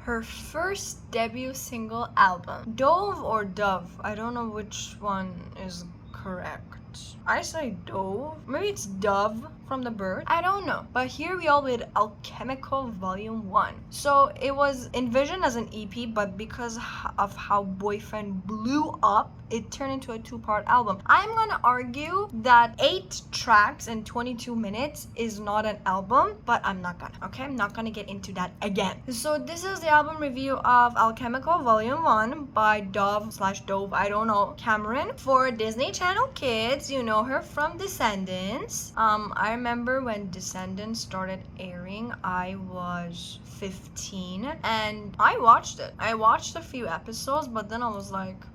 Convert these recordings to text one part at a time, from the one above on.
Her first debut single album. Dove or Dove? I don't know which one is correct. I say Dove. Maybe it's Dove from the bird. I don't know. But here we are with Alchemical Volume 1. So it was envisioned as an EP, but because of how Boyfriend blew up, it turned into a 2-part album. I'm gonna argue that 8 tracks in 22 minutes is not an album, but I'm not gonna, okay? I'm not gonna get into that again. So this is the album review of Alchemical Volume 1 by Dove/Dove, I don't know, Cameron. For Disney Channel Kids, you know her from Descendants. I remember when Descendants started airing, I was 15 and I watched it. I watched a few episodes, but then I was like,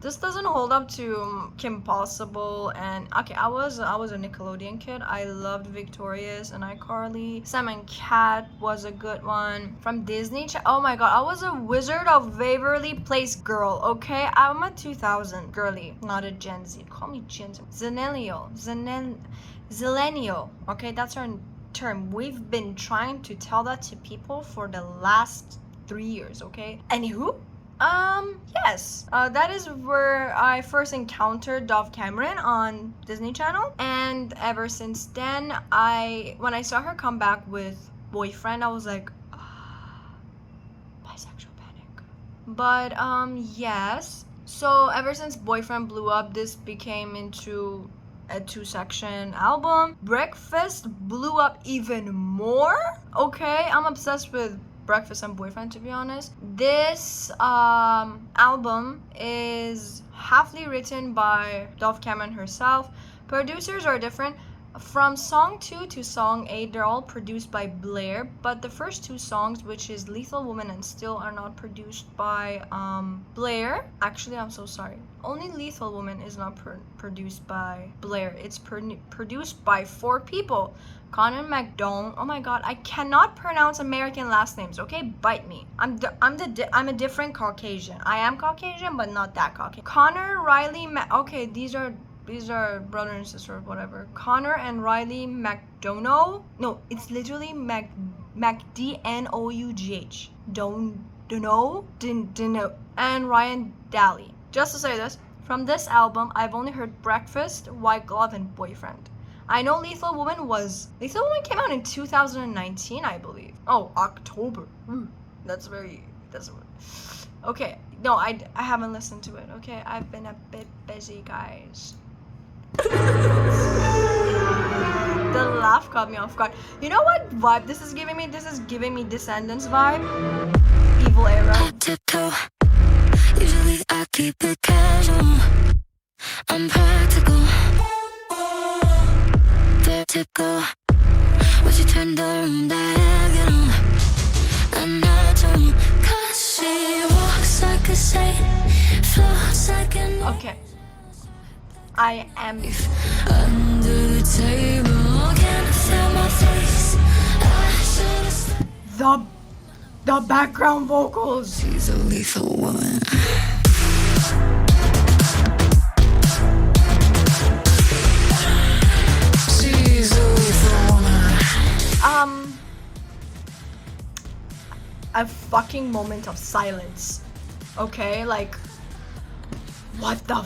this doesn't hold up to Kim Possible. And okay, I was a Nickelodeon kid. I loved Victorious and iCarly. Sam and Cat was a good one. From Disney, oh my god, I was a Wizard of Waverly Place girl, okay? I'm a 2000 girly, not a Gen Z. Call me Gen Z. Zillennial, okay? That's our term. We've been trying to tell that to people for the last 3 years, okay? Anywho, yes, that is where I first encountered Dove Cameron on Disney Channel, and ever since then, when I saw her come back with Boyfriend, I was like, bisexual panic. But yes, so ever since Boyfriend blew up, this became into a 2-section album. Breakfast blew up even more. Okay, I'm obsessed with Breakfast and Boyfriend, to be honest. This album is halfly written by Dove Cameron herself. Producers are different. From song 2 to song 8, they're all produced by Blair, but the first 2 songs, which is Lethal Woman and Still, are not produced by Blair. Actually, I'm so sorry. Only Lethal Woman is not produced by Blair. It's produced by 4 people. Connor McDonald. Oh my god, I cannot pronounce American last names, okay? Bite me. I'm a different Caucasian. I am Caucasian, but not that Caucasian. Connor, Riley, okay, these are brother and sister, whatever. Connor and Riley McDonough. No, it's literally McDnough. Dono. And Ryan Daly. Just to say this, from this album, I've only heard Breakfast, White Glove, and Boyfriend. I know Lethal Woman came out in 2019, I believe. Oh, October. That's okay. No, I haven't listened to it. Okay, I've been a bit busy, guys. The laugh caught me off guard. You know what vibe this is giving me? This is giving me Descendants vibe. Evil era. Usually I keep it casual. I'm practical. Vertical. When she turned the room diagonal. I'm natural. Cause she walks like a saint. Floats like an. Okay. I am under the table. Can't feel my face. the background vocals. She's a lethal woman. She's a lethal woman. A fucking moment of silence. Okay, like, what the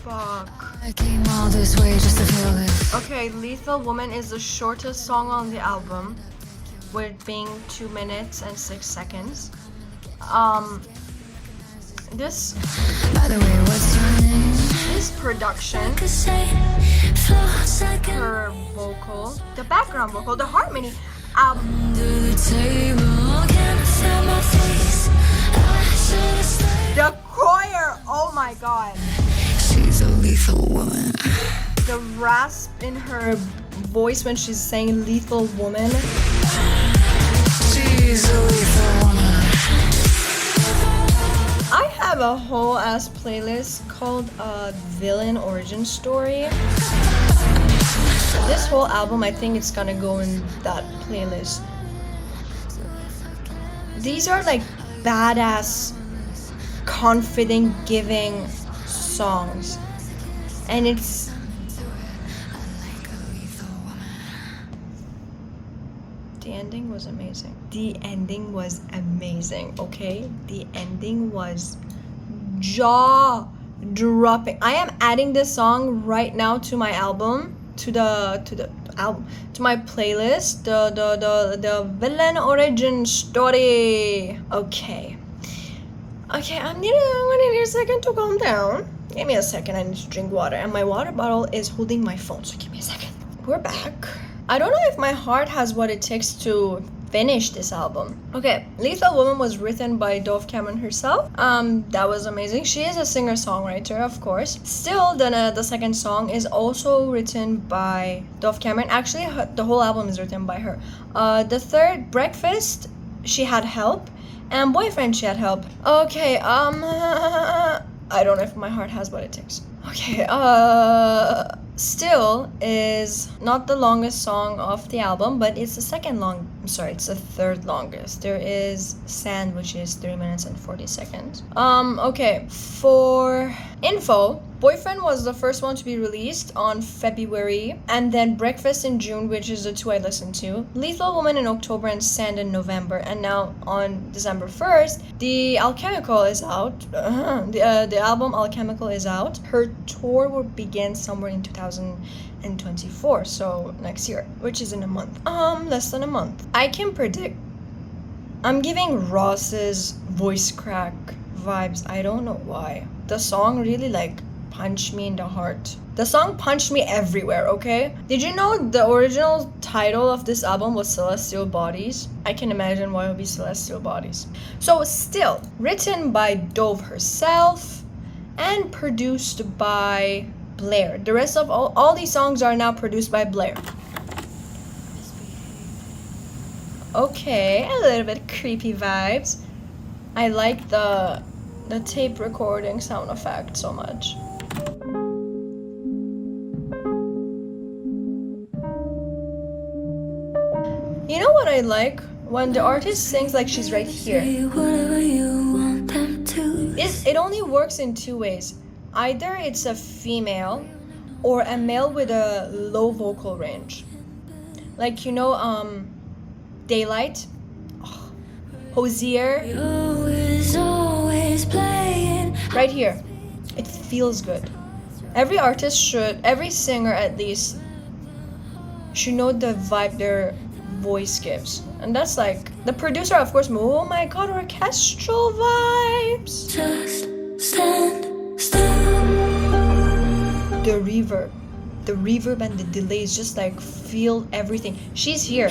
fuck? I came all this way just to feel this. Okay, Lethal Woman is the shortest song on the album, with it being 2 minutes and 6 seconds. This By the way, what's your name? this production, her vocal, the background vocal, the harmony, Under the table, can't feel my face. the choir, oh my god. She's a lethal woman. The rasp in her voice when she's saying Lethal Woman. She's a lethal woman. I have a whole ass playlist called Villain Origin Story. This whole album, I think it's gonna go in that playlist. These are like badass, confident giving songs. And it's the end ending was amazing. The ending was amazing, okay? The ending was jaw dropping. I am adding this song right now to my album, to my playlist, the villain origin story. Okay, I'm gonna need a second to calm down. Give me a second, I need to drink water, and my water bottle is holding my phone, so give me a second. We're back. I don't know if my heart has what it takes to finish this album. Okay, Lethal Woman was written by Dove Cameron herself. That was amazing. She is a singer-songwriter, of course. Still, the second song is also written by Dove Cameron. Actually, the whole album is written by her. The third, Breakfast, she had help, and Boyfriend, she had help. Okay, I don't know if my heart has what it takes. Okay, Still is not the longest song of the album, but it's the it's the third longest. There is Sand, which is 3 minutes and 40 seconds. Okay, for info, Boyfriend was the first one to be released on February, and then Breakfast in June, which is the two I listened to, Lethal Woman in October, and Sand in November. And now on December 1st, the Alchemical is out. The album Alchemical is out. Her tour will begin somewhere in 2024, so next year, which is in a month. Less than a month. I can predict. I'm giving Ross's voice crack vibes. I don't know why. The song really punched me in the heart. The song punched me everywhere, okay? Did you know the original title of this album was Celestial Bodies? I can imagine why it would be Celestial Bodies. So still, written by Dove herself and produced by Blair. The rest of all these songs are now produced by Blair. Okay, a little bit creepy vibes. I like the tape recording sound effect so much. You know what I like? When the artist sings like she's right here. It only works in two ways. Either it's a female or a male with a low vocal range. Like, Daylight, Hosier. Right here. It feels good. Every singer at least, should know the vibe their voice gives. And that's the producer, of course, oh my god, orchestral vibes. Just stand still. The reverb and the delays just feel everything. She's here.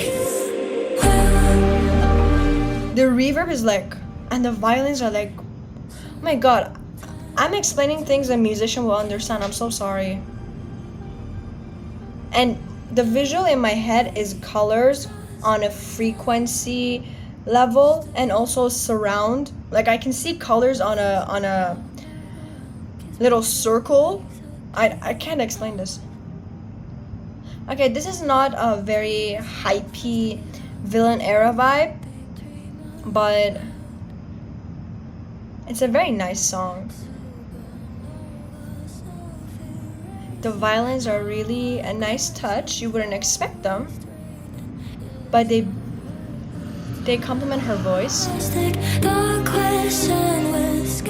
The reverb is and the violins are oh my god. I'm explaining things a musician will understand. I'm so sorry. And the visual in my head is colors on a frequency level and also surround. I can see colors on a little circle. I can't explain this. Okay, this is not a very hypey villain era vibe, but it's a very nice song. The violins are really a nice touch. You wouldn't expect them, but they complement her voice.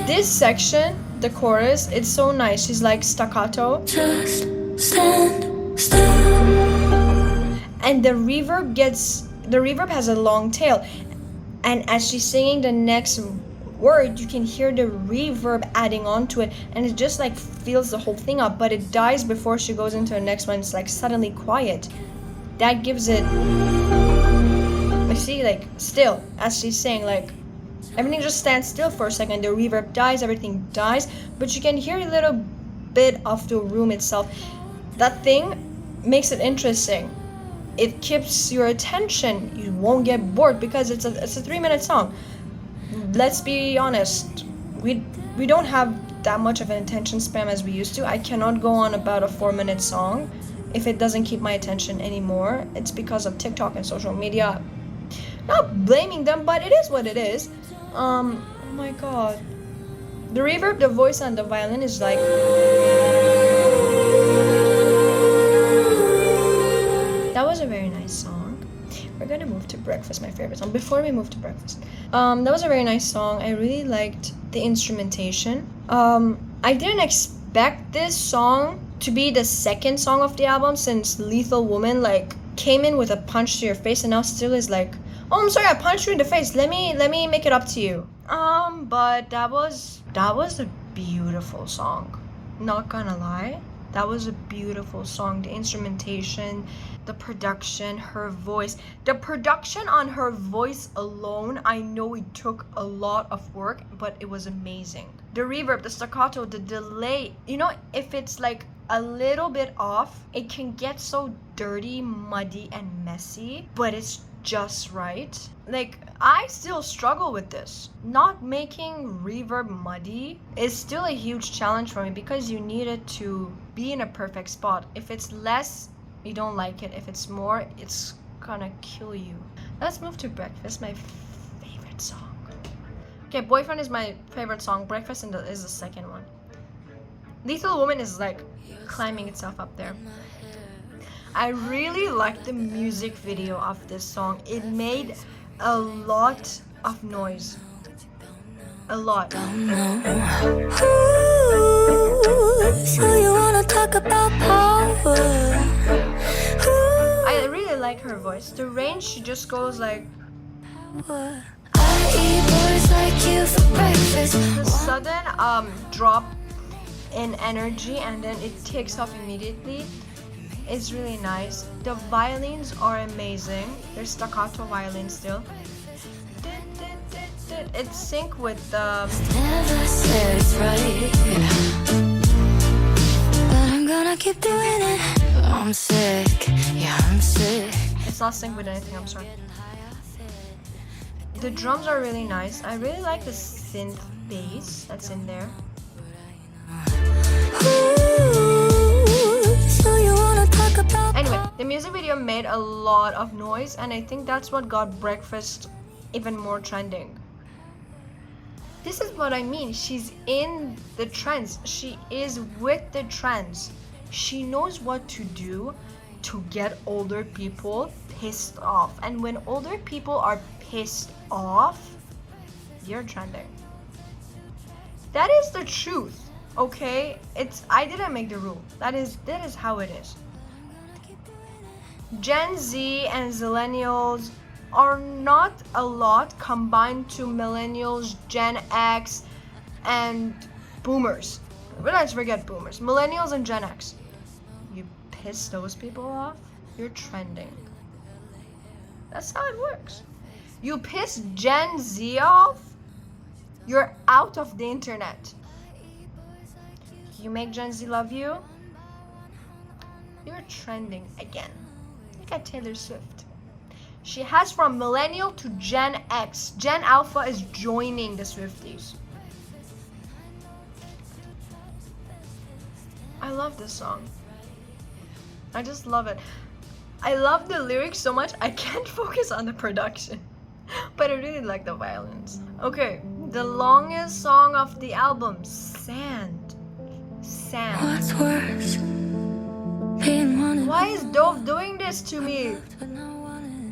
This section, the chorus, it's so nice. She's staccato. Just stand still. And the reverb has a long tail. And as she's singing the next word, you can hear the reverb adding on to it, and it just fills the whole thing up, but it dies before she goes into the next one. It's suddenly quiet. That gives it, I see, still, as she's saying, everything just stands still for a second. The reverb dies, everything dies, but you can hear a little bit of the room itself. That thing makes it interesting. It keeps your attention. You won't get bored because it's a 3-minute song. Let's be honest, we don't have that much of an attention span as we used to. I cannot go on about a 4-minute song if it doesn't keep my attention anymore. It's because of TikTok and social media. Not blaming them, but it is what it is. Oh my god. The reverb, the voice, and the violin is that was a very nice song. we're gonna move to Breakfast, my favorite song. Before we move to Breakfast, that was a very nice song. I really liked the instrumentation. I didn't expect this song to be the second song of the album, since Lethal Woman like came in with a punch to your face and now still is like, oh, I'm sorry, I punched you in the face. Let me make it up to you. But that was a beautiful song. Not gonna lie. That was a beautiful song. The instrumentation, the production, her voice. The production on her voice alone, I know it took a lot of work, but it was amazing. The reverb, the staccato, the delay. You know, if it's like a little bit off, it can get so dirty, muddy, and messy, but it's just right. Like, I still struggle with this. Not making reverb muddy is still a huge challenge for me, because you need it to be in a perfect spot. If it's less, you don't like it. If it's more, it's gonna kill you. Let's move to Breakfast, my favorite song. Okay, Boyfriend is my favorite song. Breakfast is the second one. Lethal Woman is like climbing itself up there. I really like the music video of this song. It made a lot of noise. A lot. Ooh, so you wanna talk about power? I really like her voice. The range, she just goes like. I eat boys like you for breakfast. The sudden drop in energy and then it takes off immediately. It's really nice. The violins are amazing. There's staccato violins still. It's sync with the. Never said it's right, but I'm gonna keep doing it. I'm sick, yeah, I'm sick. It's not synced with anything, I'm sorry. The drums are really nice. I really like the synth bass that's in there. Ooh, so you wanna talk about Anyway, the music video made a lot of noise, and I think that's what got Breakfast even more trending. This is what I mean. She's in the trends. She is with the trends. She knows what to do to get older people pissed off. And when older people are pissed off, you're trending. That is the truth, okay? I didn't make the rule. That is how it is. Gen Z and Zillennials are not a lot combined to Millennials, Gen X, and Boomers. But let's forget Boomers. Millennials and Gen X. You piss those people off, you're trending. That's how it works. You piss Gen Z off, you're out of the internet. You make Gen Z love you, you're trending again. Look at Taylor Swift. She has from Millennial to Gen X. Gen Alpha is joining the Swifties. I love this song. I just love it. I love the lyrics so much I can't focus on the production. But I really like the violins. Okay, the longest song of the album, Sand. Sand. what's worse? Being wanted. Why is Dove doing this to me?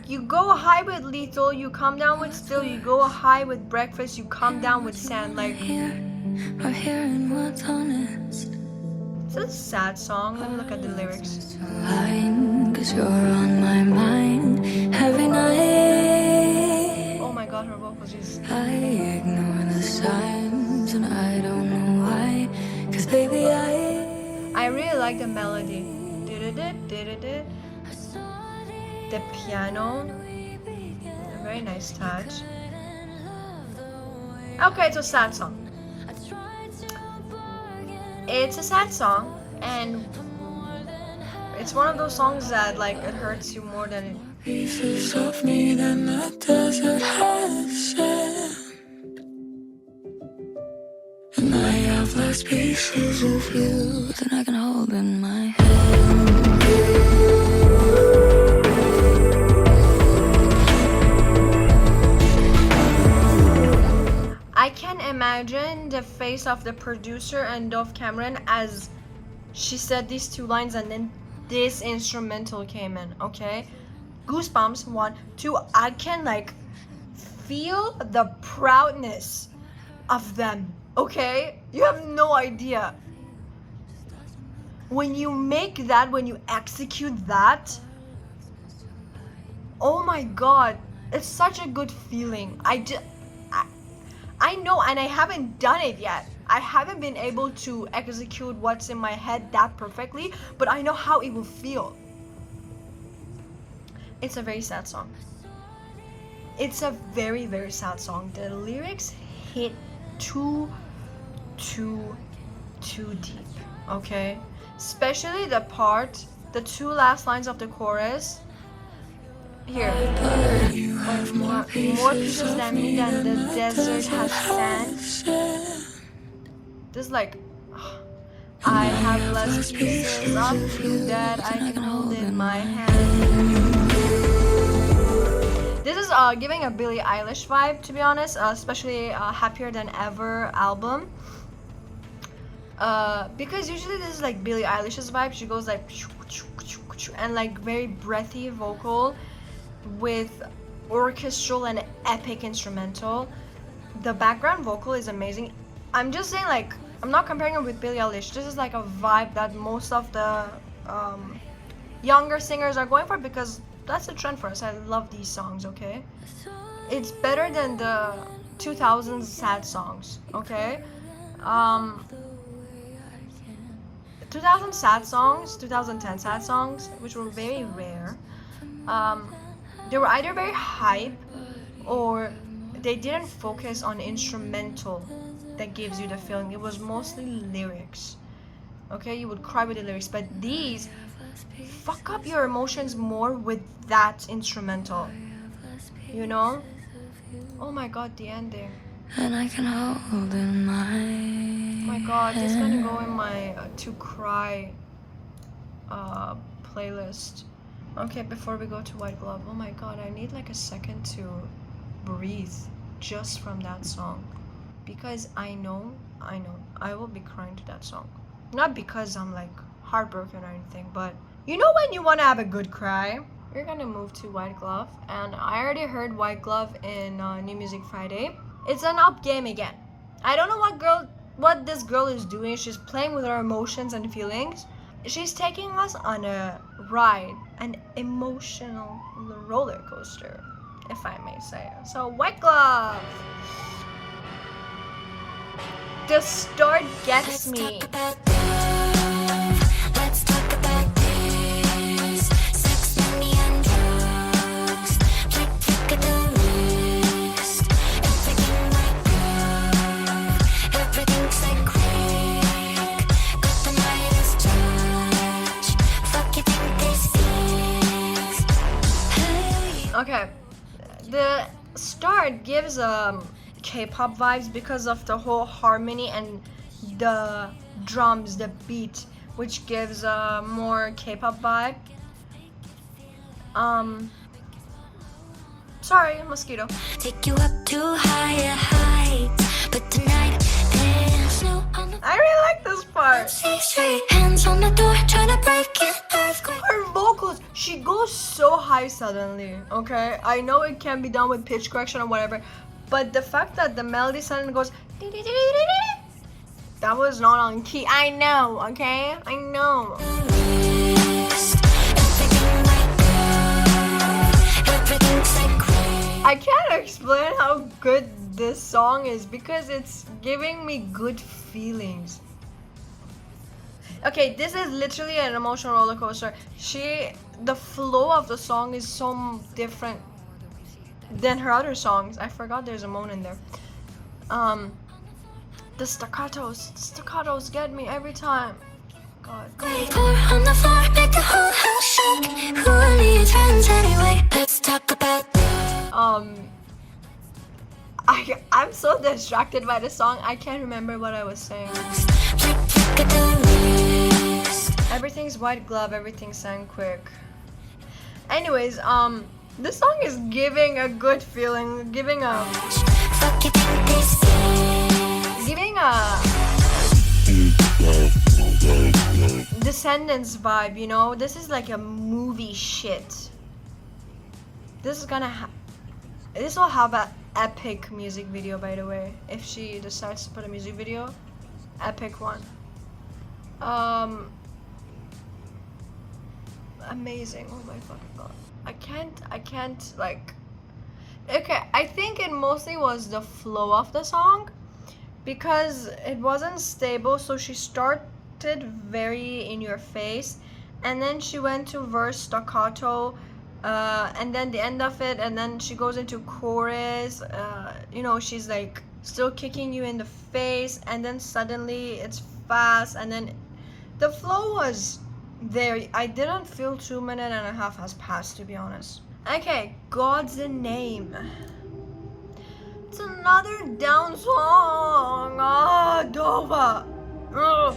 You go high with Lethal, you come down with Still, you go high with Breakfast, you come down with Sand. Like, Here, or hearing what's honest. it's a sad song. Let me look at the lyrics. Lying, 'cause you're on my mind every night. Oh my god, her vocals just. I ignore the signs and I don't know why. 'Cause baby, I really like the melody. The piano. A very nice touch. Okay, it's a sad song. It's a sad song, and it's one of those songs that like it hurts you more than it. pieces of me than the desert has sand. And I have less pieces of you than I can hold in my hand. I can imagine the face of the producer and Dove Cameron as she said these two lines and then this instrumental came in, okay? goosebumps. 1, 2, I can like feel the proudness of them, okay? You have no idea. When you make that, when you execute that, oh my god, it's such a good feeling. I know, and I haven't done it yet. I haven't been able to execute what's in my head that perfectly, but I know how it will feel. It's a very sad song. It's a very, very sad song. The lyrics hit too deep, okay? Especially the part, the 2 last lines of the chorus. Here. More pieces than me than the desert has sand. This like, I have less pieces of you that I can hold in my hand. This is giving a Billie Eilish vibe, to be honest, especially Happier Than Ever album. Because usually this is like Billie Eilish's vibe. She goes like and like very breathy vocal with orchestral and epic instrumental. The background vocal is amazing. I'm just saying, like, I'm not comparing it with Billie Eilish. This is like a vibe that most of the younger singers are going for, because that's a trend for us. I love these songs, okay? It's better than the 2000s sad songs, okay? 2000 sad songs, 2010 sad songs, which were very rare. They were either very hype or they didn't focus on instrumental that gives you the feeling. It was mostly lyrics. Okay, you would cry with the lyrics, but these fuck up your emotions more with that instrumental. You know? Oh my god, the ending. And I can hold in my Oh my god, this is gonna go in my to cry playlist. Okay, before we go to White Glove, oh my god, I need like a second to breathe just from that song, because I know I will be crying to that song. Not because I'm like heartbroken or anything, but you know when you want to have a good cry? We're gonna move to White Glove, and I already heard White Glove in New Music Friday. It's an up game again. I don't know what this girl is doing. She's playing with her emotions and feelings. She's taking us on a ride, an emotional roller coaster, if I may say. So White Glove. The start gets me. Let's talk about this. Sex, money, and drugs. Flick of the wrist. Everything like love. Everything's like crack. Got the Midas touch. Fuck you think this is? Hey. Okay, the start gives K-pop vibes because of the whole harmony and the drums, the beat, which gives a more K-pop vibe. Sorry, mosquito. Take you up to higher heights, but tonight there's no on the I really like this part. straight. Hands on the door, trying to break it. Earthquake. Her vocals, she goes so high suddenly, okay? I know it can be done with pitch correction or whatever, but the fact that the melody suddenly goes, that was not on key. I know, okay? I know. I can't explain how good this song is because it's giving me good feelings. Okay, this is literally an emotional roller coaster. The flow of the song is so different than her other songs. I forgot there's a moan in there. The staccatos get me every time. God. Pour on the floor, make the whole house shake. Who are your friends anyway? Let's talk about. I'm so distracted by the song. I can't remember what I was saying. Everything's White Glove. Everything sang quick. Anyways, this song is giving a good feeling, giving a Descendants vibe, you know? This is like a movie shit. This will have an epic music video, by the way. If she decides to put a music video, epic one. Amazing. Oh my fucking god. I can't like. Okay, I think it mostly was the flow of the song because it wasn't stable. So she started very in your face, and then she went to verse staccato, and then the end of it, and then she goes into chorus. You know, she's like still kicking you in the face, and then suddenly it's fast, and then the flow was there. I didn't feel 2.5 minutes has passed, to be honest. Okay, God's name. It's another down song. Ah, Dova. Ugh.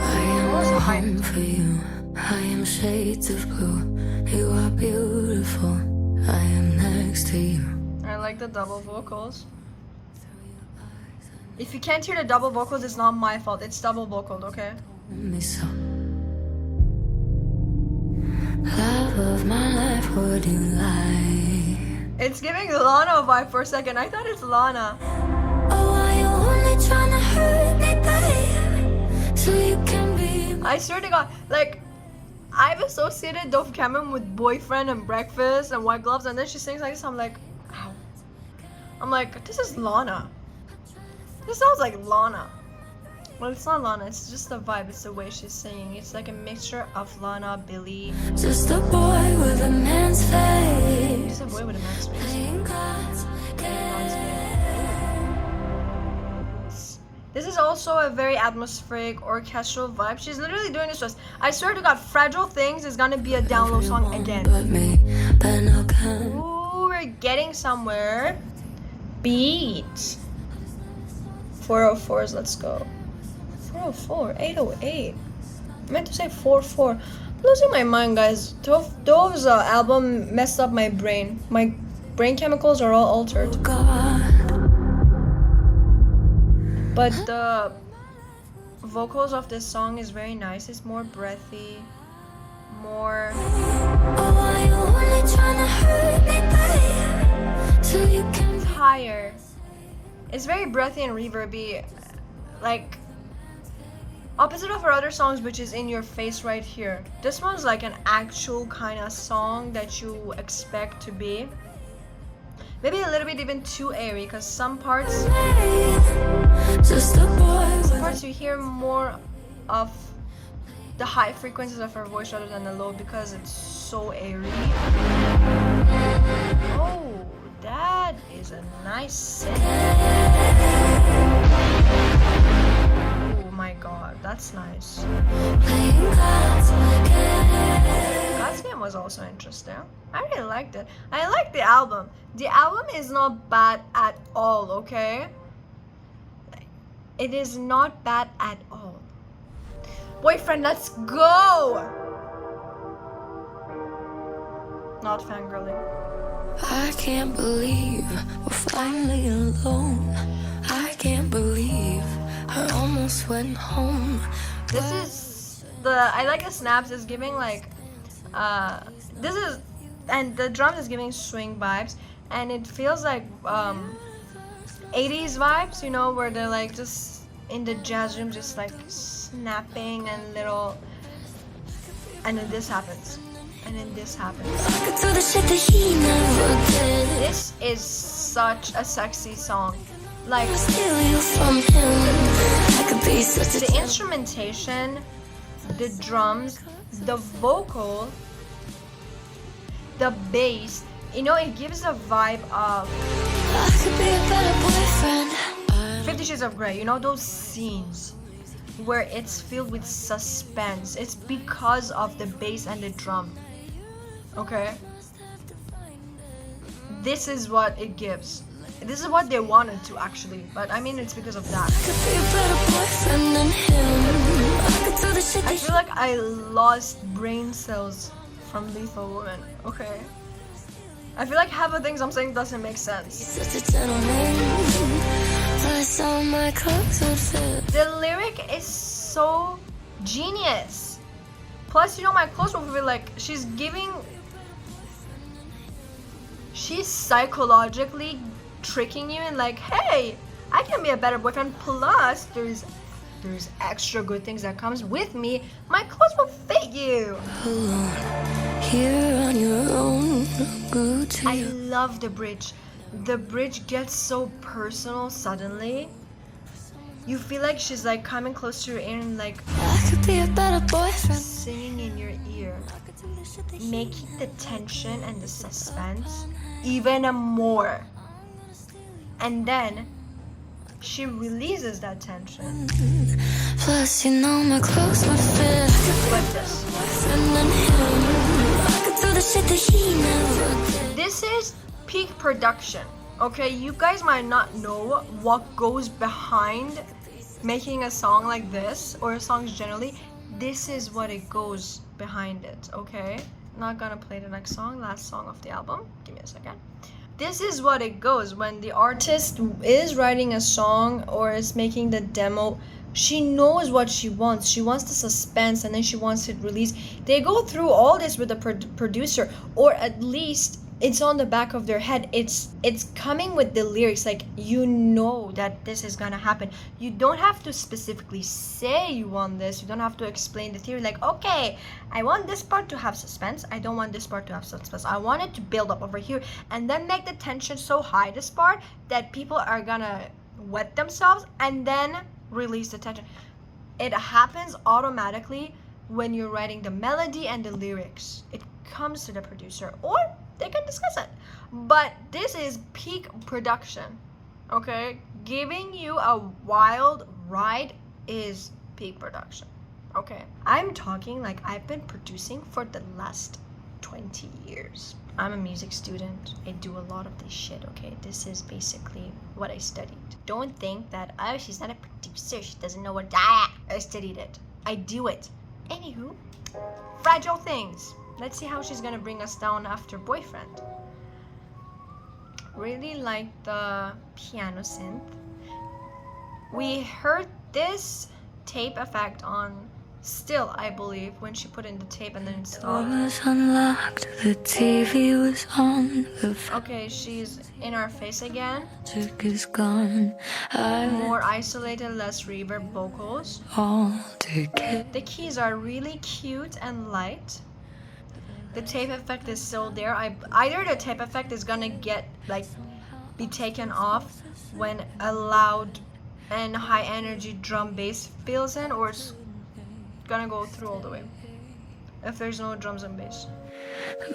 I am home for you. I am shades of blue. You are beautiful. I am next to you. I like the double vocals. If you can't hear the double vocals, it's not my fault. It's double vocals, okay? Me so. Love of my life, would you lie? It's giving Lana vibe for a second. I thought it's Lana. Oh, are you only trying to hurt me, babe? So you can be. I swear to God, like, I've associated Dove Cameron with Boyfriend and Breakfast and White Gloves, and then she sings like this. I'm like, ow. I'm like, this is Lana. This sounds like Lana. Well, it's not Lana, it's just the vibe, it's the way she's singing. It's like a mixture of Lana, Billy. Just a boy with a man's face. Just a boy with a man's face. Playing cards, This is also a very atmospheric orchestral vibe. She's literally doing this to us. I swear to God, Fragile Things is gonna be a download song again. Ooh, we're getting somewhere. Beat. 404s, let's go. 404, 808. I meant to say 44. I'm losing my mind, guys. Dove's album messed up my brain. My brain chemicals are all altered. But the vocals of this song is very nice. It's more breathy, more higher. It's very breathy and reverby, like opposite of her other songs, which is in your face right here. This one's like an actual kind of song that you expect to be. Maybe a little bit even too airy, because some parts you hear more of the high frequencies of her voice rather than the low, because it's so airy. Oh, that is a nice sing. Oh my god, that's nice. God's Game was also interesting. I really liked it. I like the album. The album is not bad at all, okay? It is not bad at all. Boyfriend, let's go! Not fangirling. I can't believe we're finally alone. I can't believe I almost went home. This is I like the snaps. Is giving like and the drums is giving swing vibes, and it feels like 80s vibes, you know, where they're like just in the jazz room, just like snapping and little, and then this happens, and then this happens. This is such a sexy song. Like the instrumentation, the drums, the vocal, the bass, you know, it gives a vibe of 50 Shades of Grey, you know, those scenes where it's filled with suspense. It's because of the bass and the drum. Okay? This is what it gives. This is what they wanted to, actually, but I mean, it's because of that. I feel like I lost brain cells from Lethal Woman, okay? I feel like half the things I'm saying doesn't make sense. The lyric is so Genius. Plus, you know, my clothes will feel like she's psychologically tricking you and like, hey, I can be a better boyfriend. Plus, there's extra good things that comes with me. My clothes will fit you. Here on your own, go to I love the bridge. The bridge gets so personal suddenly. You feel like she's like coming close to your ear and like I could be a better boyfriend. singing in your ear, making the tension and the suspense even more. And then she releases that tension. Plus, you know my clothes would fit. Like this. And then him, I could do the shit that he never did. This is peak production. Okay, you guys might not know what goes behind making a song like this, or songs generally. This is what it goes behind it, okay? Not gonna play the next song, last song of the album. Give me a second. This is what it goes when the artist is writing a song or is making the demo. She knows what she wants. She wants the suspense and then she wants it released. They go through all this with the producer, or at least it's on the back of their head. It's coming with the lyrics, like you know that this is gonna happen. You don't have to specifically say you want this. You don't have to explain the theory like, okay, I want this part to have suspense, I don't want this part to have suspense, I want it to build up over here and then make the tension so high this part that people are gonna wet themselves and then release the tension. It happens automatically when you're writing the melody and the lyrics. It comes to the producer, or they can discuss it. But this is peak production, okay? Giving you a wild ride is peak production, okay? I'm talking like I've been producing for the last 20 years. I'm a music student. I do a lot of this shit, okay? This is basically what I studied. Don't think that, oh, she's not a producer, she doesn't know what, I studied it. I do it. Anywho, Fragile Things. Let's see how she's gonna bring us down after Boyfriend. Really like the piano synth. We heard this tape effect on Still, I believe, when she put in the tape and then it stopped. Was unlocked, the TV was on, the Okay, she's in our face again. magic is gone. I More isolated, less reverb vocals. all to get The keys are really cute and light. The tape effect is still there. Either the tape effect is gonna be taken off when a loud and high energy drum bass fills in, or it's gonna go through all the way if there's no drums and bass.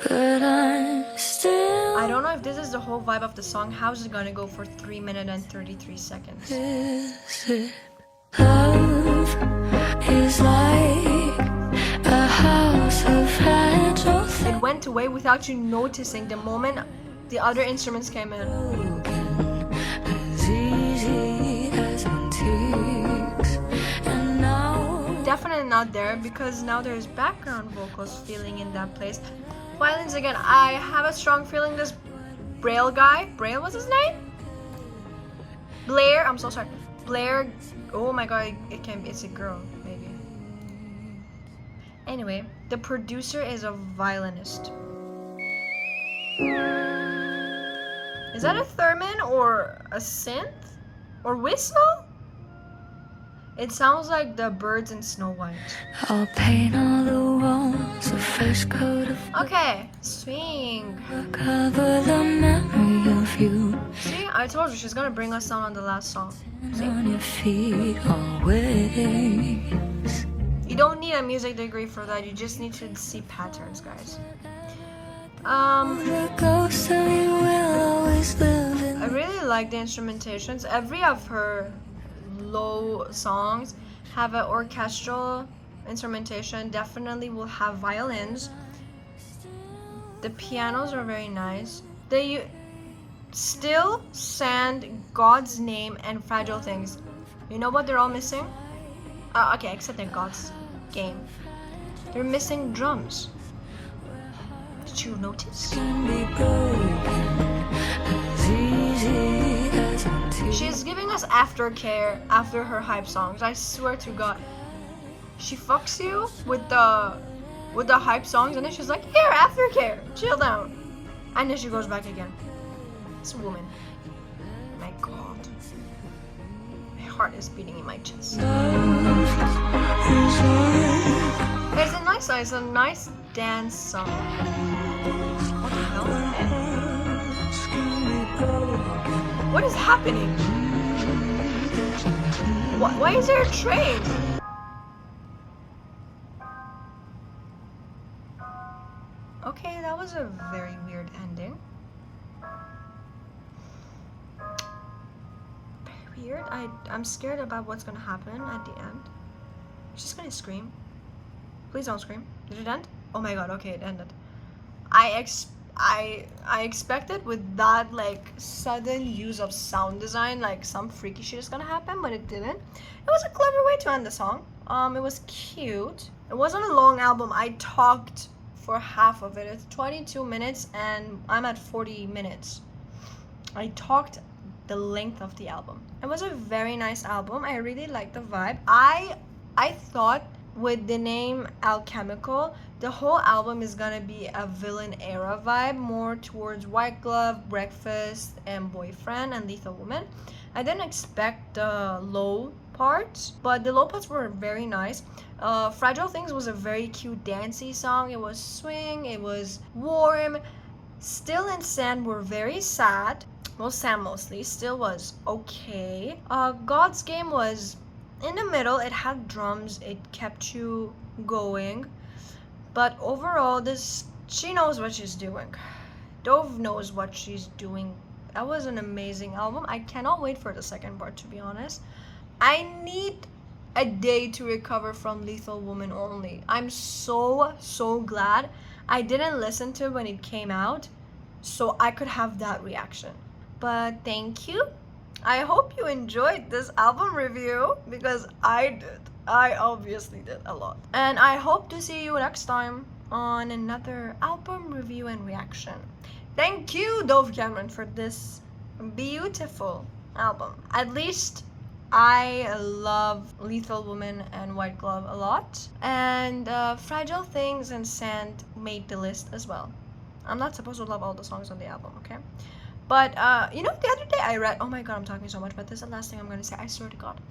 but I'm still I don't know if this is the whole vibe of the song. How is it gonna go for 3 minutes and 33 seconds? visit. Love is like a house of fragile things. It went away without you noticing the moment the other instruments came in. As easy as antiques. And now Definitely not there, because now there's background vocals feeling in that place. Violins again. I have a strong feeling this Braille guy, Braille was his name? Blair, I'm so sorry. Blair, oh my god, it's a girl, maybe. Anyway, the producer is a violinist. Is that a theremin or a synth? Or whistle? It sounds like the birds in Snow White. I'll paint all the walls a fresh coat of Okay, swing. cover the memory of you. See, I told you she's gonna bring us down on the last song. See? On your feet always. You don't need a music degree for that, you just need to see patterns, guys. The ghost of you will always live in I really like the instrumentations. Every of her low songs have an orchestral instrumentation. Definitely will have violins. The pianos are very nice. They Still, Sand, God's Name, and Fragile Things. You know what they're all missing? Okay, except in God's Game. They're missing drums. Did you notice? can be broken. As easy as antiques. She's giving us aftercare after her hype songs. I swear to God. She fucks you with the hype songs, and then she's like, here, aftercare, chill down. And then she goes back again. This woman. My god. My heart is beating in my chest. It's a nice dance song. What the hell? What is happening? Why is there a train? Okay, that was a very weird ending. Very weird. I'm scared about what's gonna happen at the end. She's gonna scream. Please don't scream. Did it end? Oh my god, okay, it ended. I expected with that like sudden use of sound design, like some freaky shit is gonna happen, but it didn't. It was a clever way to end the song. It was cute. It wasn't a long album. I talked for half of it. It's 22 minutes and I'm at 40 minutes. I talked the length of the album. It was a very nice album. I really liked the vibe. I thought with the name Alchemical, the whole album is gonna be a villain era vibe, more towards White Glove, Breakfast, and Boyfriend, and Lethal Woman. I didn't expect the low parts, but the low parts were very nice. Fragile Things was a very cute dancey song. It was swing, it was warm. Still and Sand were very sad. Well, Sam mostly. Still was okay. God's Game was in the middle. It had drums, it kept you going, but overall she knows what she's doing. Dove knows what she's doing. That was an amazing album. I cannot wait for the second part, to be honest. I need a day to recover from Lethal Woman only. I'm so glad I didn't listen to it when it came out, so I could have that reaction. But thank you. I hope you enjoyed this album review, because I did. I obviously did a lot. And I hope to see you next time on another album review and reaction. Thank you, Dove Cameron, for this beautiful album. At least I love Lethal Woman and White Glove a lot. And Fragile Things and Sand made the list as well. I'm not supposed to love all the songs on the album, okay? But, you know, the other day I read, oh my god, I'm talking so much, but this is the last thing I'm going to say, I swear to god.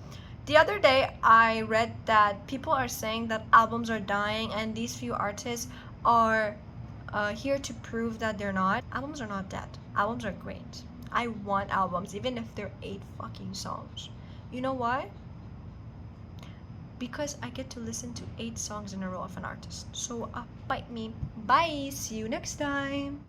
The other day I read that people are saying that albums are dying, and these few artists are here to prove that they're not. Albums are not dead. Albums are great. I want albums, even if they're 8 fucking songs. You know why? Because I get to listen to 8 songs in a row of an artist. So, bite me. Bye! See you next time!